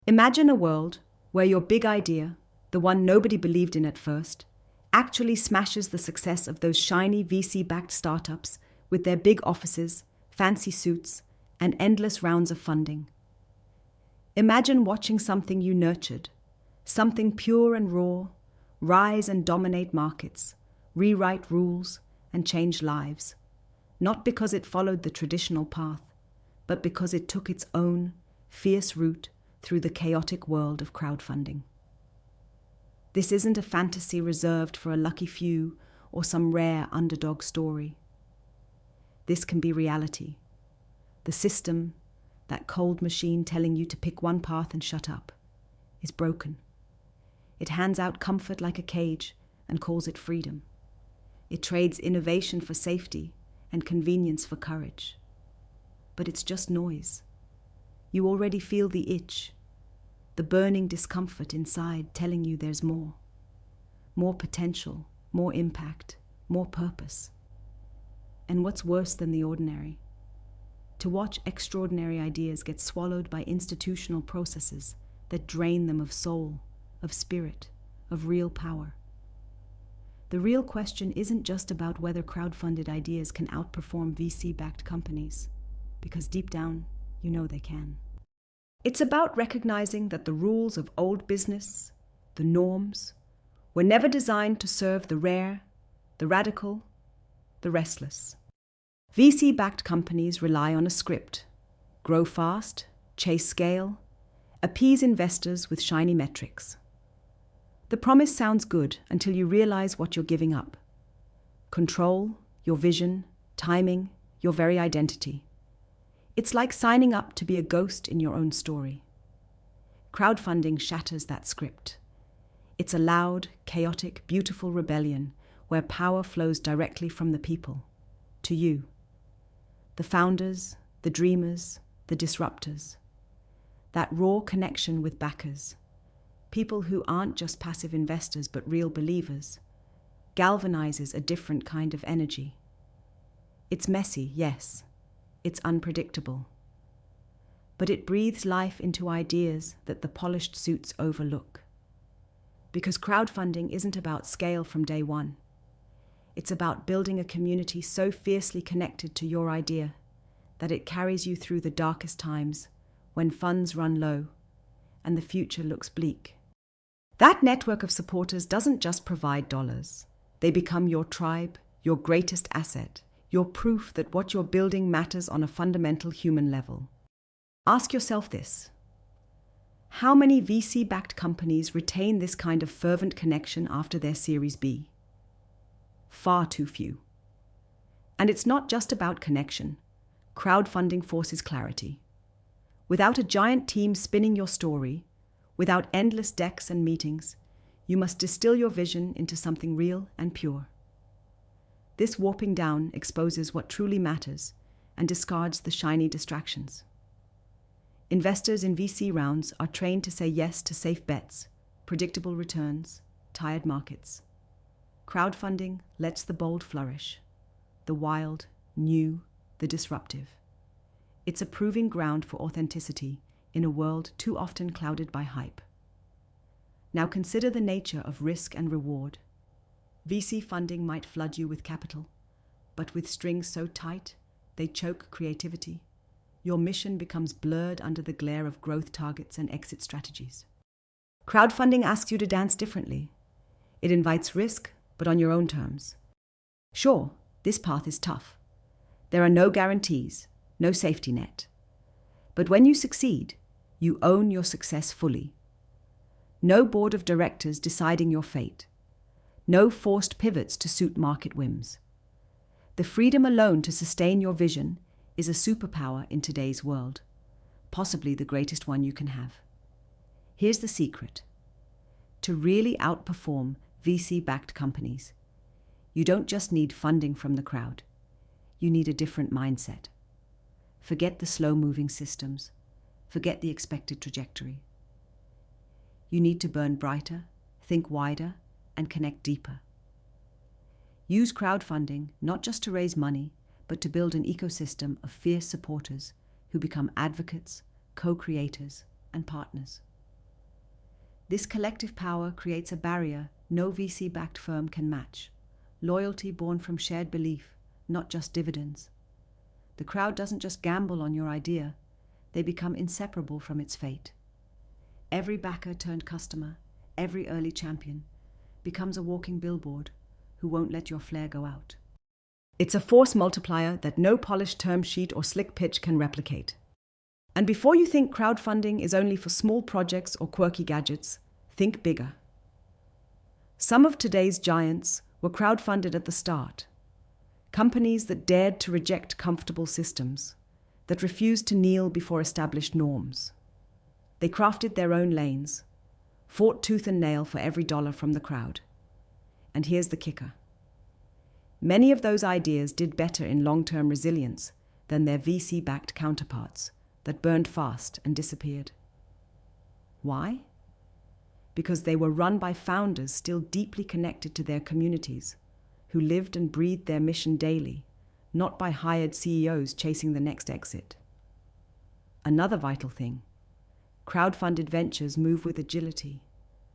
Imagine a world where your big idea, the one nobody believed in at first, actually smashes the success of those shiny VC-backed startups with their big offices, fancy suits, and endless rounds of funding. Imagine watching something you nurtured, something pure and raw, rise and dominate markets, rewrite rules, and change lives, not because it followed the traditional path, but because it took its own fierce route through the chaotic world of crowdfunding. This isn't a fantasy reserved for a lucky few or some rare underdog story. This can be reality. The system, that cold machine telling you to pick one path and shut up, is broken. It hands out comfort like a cage and calls it freedom. It trades innovation for safety and convenience for courage. But it's just noise. You already feel the itch, the burning discomfort inside telling you there's more. More potential, more impact, more purpose. And what's worse than the ordinary? To watch extraordinary ideas get swallowed by institutional processes that drain them of soul, of spirit, of real power. The real question isn't just about whether crowdfunded ideas can outperform VC-backed companies, because deep down, you know they can. It's about recognizing that the rules of old business, the norms, were never designed to serve the rare, the radical, the restless. VC-backed companies rely on a script: grow fast, chase scale, appease investors with shiny metrics. The promise sounds good until you realize what you're giving up. Control, your vision, timing, your very identity. It's like signing up to be a ghost in your own story. Crowdfunding shatters that script. It's a loud, chaotic, beautiful rebellion where power flows directly from the people, to you. The founders, the dreamers, the disruptors. That raw connection with backers. People who aren't just passive investors but real believers, galvanizes a different kind of energy. It's messy, yes. It's unpredictable. But it breathes life into ideas that the polished suits overlook. Because crowdfunding isn't about scale from day one. It's about building a community so fiercely connected to your idea that it carries you through the darkest times when funds run low and the future looks bleak. That network of supporters doesn't just provide dollars. They become your tribe, your greatest asset, your proof that what you're building matters on a fundamental human level. Ask yourself this. How many VC-backed companies retain this kind of fervent connection after their Series B? Far too few. And it's not just about connection. Crowdfunding forces clarity. Without a giant team spinning your story, without endless decks and meetings, you must distill your vision into something real and pure. This warping down exposes what truly matters and discards the shiny distractions. Investors in VC rounds are trained to say yes to safe bets, predictable returns, tired markets. Crowdfunding lets the bold flourish, the wild, new, the disruptive. It's a proving ground for authenticity in a world too often clouded by hype. Now consider the nature of risk and reward. VC funding might flood you with capital, but with strings so tight, they choke creativity. Your mission becomes blurred under the glare of growth targets and exit strategies. Crowdfunding asks you to dance differently. It invites risk, but on your own terms. Sure, this path is tough. There are no guarantees, no safety net. But when you succeed, you own your success fully. No board of directors deciding your fate. No forced pivots to suit market whims. The freedom alone to sustain your vision is a superpower in today's world, possibly the greatest one you can have. Here's the secret. To really outperform VC-backed companies, you don't just need funding from the crowd. You need a different mindset. Forget the slow-moving systems. Forget the expected trajectory. You need to burn brighter, think wider, and connect deeper. Use crowdfunding not just to raise money, but to build an ecosystem of fierce supporters who become advocates, co-creators, and partners. This collective power creates a barrier no VC-backed firm can match. Loyalty born from shared belief, not just dividends. The crowd doesn't just gamble on your idea, they become inseparable from its fate. Every backer turned customer, every early champion, becomes a walking billboard who won't let your flare go out. It's a force multiplier that no polished term sheet or slick pitch can replicate. And before you think crowdfunding is only for small projects or quirky gadgets, think bigger. Some of today's giants were crowdfunded at the start. Companies that dared to reject comfortable systems, that refused to kneel before established norms. They crafted their own lanes, fought tooth and nail for every dollar from the crowd. And here's the kicker. Many of those ideas did better in long-term resilience than their VC-backed counterparts that burned fast and disappeared. Why? Because they were run by founders still deeply connected to their communities, who lived and breathed their mission daily, not by hired CEOs chasing the next exit. Another vital thing, crowdfunded ventures move with agility,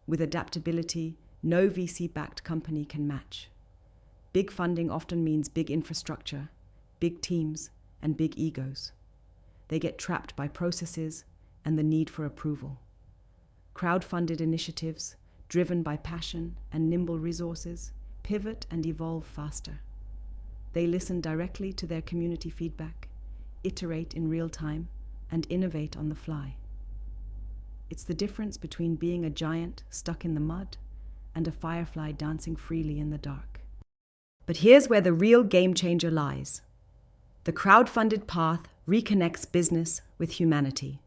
with adaptability no VC-backed company can match. Big funding often means big infrastructure, big teams, and big egos. They get trapped by processes and the need for approval. Crowdfunded initiatives, driven by passion and nimble resources, pivot and evolve faster. They listen directly to their community feedback, iterate in real time, and innovate on the fly. It's the difference between being a giant stuck in the mud and a firefly dancing freely in the dark. But here's where the real game changer lies. The crowdfunded path reconnects business with humanity.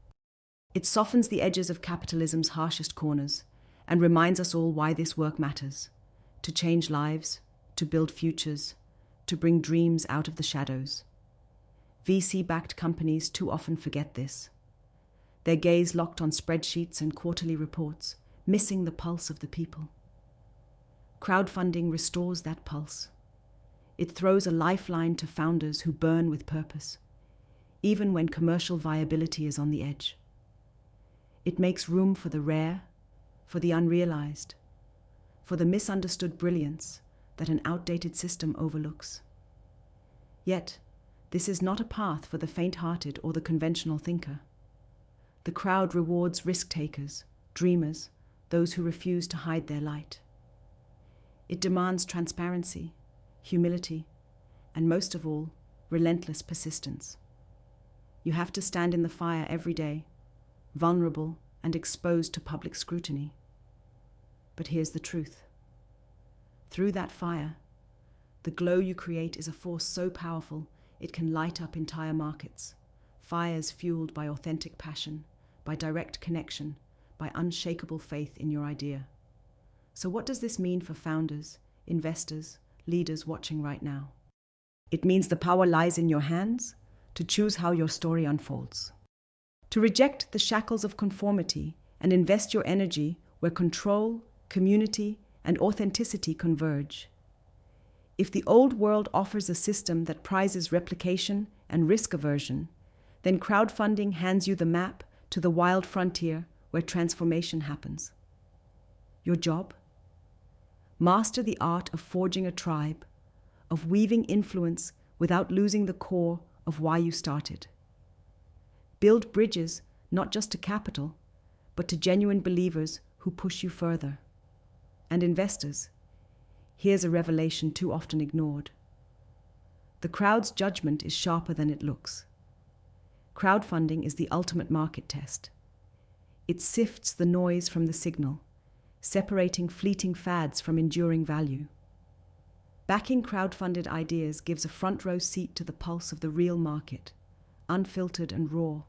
It softens the edges of capitalism's harshest corners and reminds us all why this work matters: to change lives, to build futures, to bring dreams out of the shadows. VC-backed companies too often forget this. Their gaze locked on spreadsheets and quarterly reports, missing the pulse of the people. Crowdfunding restores that pulse. It throws a lifeline to founders who burn with purpose, even when commercial viability is on the edge. It makes room for the rare, for the unrealized, for the misunderstood brilliance that an outdated system overlooks. Yet, this is not a path for the faint-hearted or the conventional thinker. The crowd rewards risk-takers, dreamers, those who refuse to hide their light. It demands transparency, humility, and most of all, relentless persistence. You have to stand in the fire every day, vulnerable and exposed to public scrutiny. But here's the truth. Through that fire, the glow you create is a force so powerful it can light up entire markets. Fires fueled by authentic passion, by direct connection, by unshakable faith in your idea. So what does this mean for founders, investors, leaders watching right now? It means the power lies in your hands to choose how your story unfolds. To reject the shackles of conformity and invest your energy where control, community, and authenticity converge. If the old world offers a system that prizes replication and risk aversion, then crowdfunding hands you the map to the wild frontier where transformation happens. Your job? Master the art of forging a tribe, of weaving influence without losing the core of why you started. Build bridges not just to capital, but to genuine believers who push you further. And investors, here's a revelation too often ignored. The crowd's judgment is sharper than it looks. Crowdfunding is the ultimate market test. It sifts the noise from the signal, separating fleeting fads from enduring value. Backing crowdfunded ideas gives a front-row seat to the pulse of the real market, unfiltered and raw.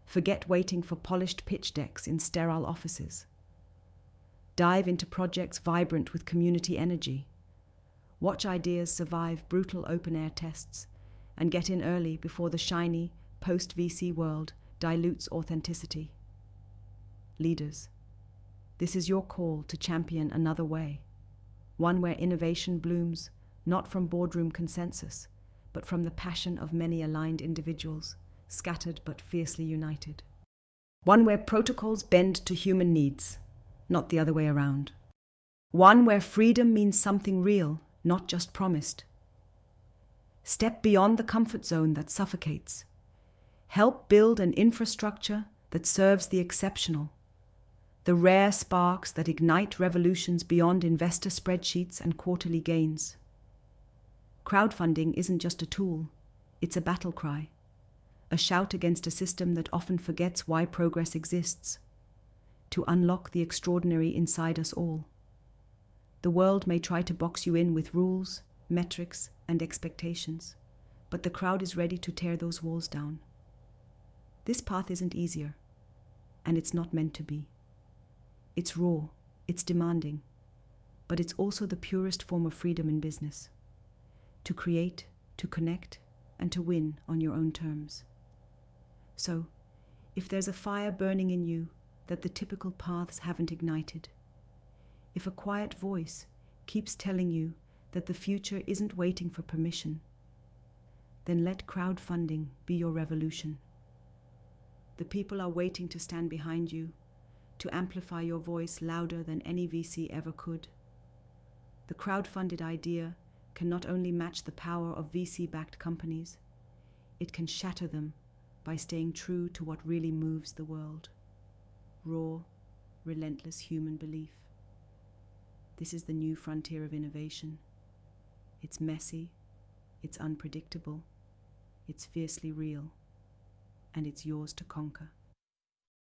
Forget waiting for polished pitch decks in sterile offices. Dive into projects vibrant with community energy. Watch ideas survive brutal open-air tests and get in early before the shiny, post-VC world dilutes authenticity. Leaders, this is your call to champion another way, one where innovation blooms not from boardroom consensus, but from the passion of many aligned individuals, scattered but fiercely united. One where protocols bend to human needs, not the other way around. One where freedom means something real, not just promised. Step beyond the comfort zone that suffocates. Help build an infrastructure that serves the exceptional, the rare sparks that ignite revolutions beyond investor spreadsheets and quarterly gains. Crowdfunding isn't just a tool, it's a battle cry, a shout against a system that often forgets why progress exists, to unlock the extraordinary inside us all. The world may try to box you in with rules, metrics, and expectations, but the crowd is ready to tear those walls down. This path isn't easier, and it's not meant to be. It's raw, it's demanding, but it's also the purest form of freedom in business. To create, to connect, and to win on your own terms. So, if there's a fire burning in you that the typical paths haven't ignited, if a quiet voice keeps telling you that the future isn't waiting for permission, then let crowdfunding be your revolution. The people are waiting to stand behind you, to amplify your voice louder than any VC ever could. The crowdfunded idea can not only match the power of VC-backed companies, it can shatter them by staying true to what really moves the world. Raw, relentless human belief. This is the new frontier of innovation. It's messy, it's unpredictable, it's fiercely real, and it's yours to conquer.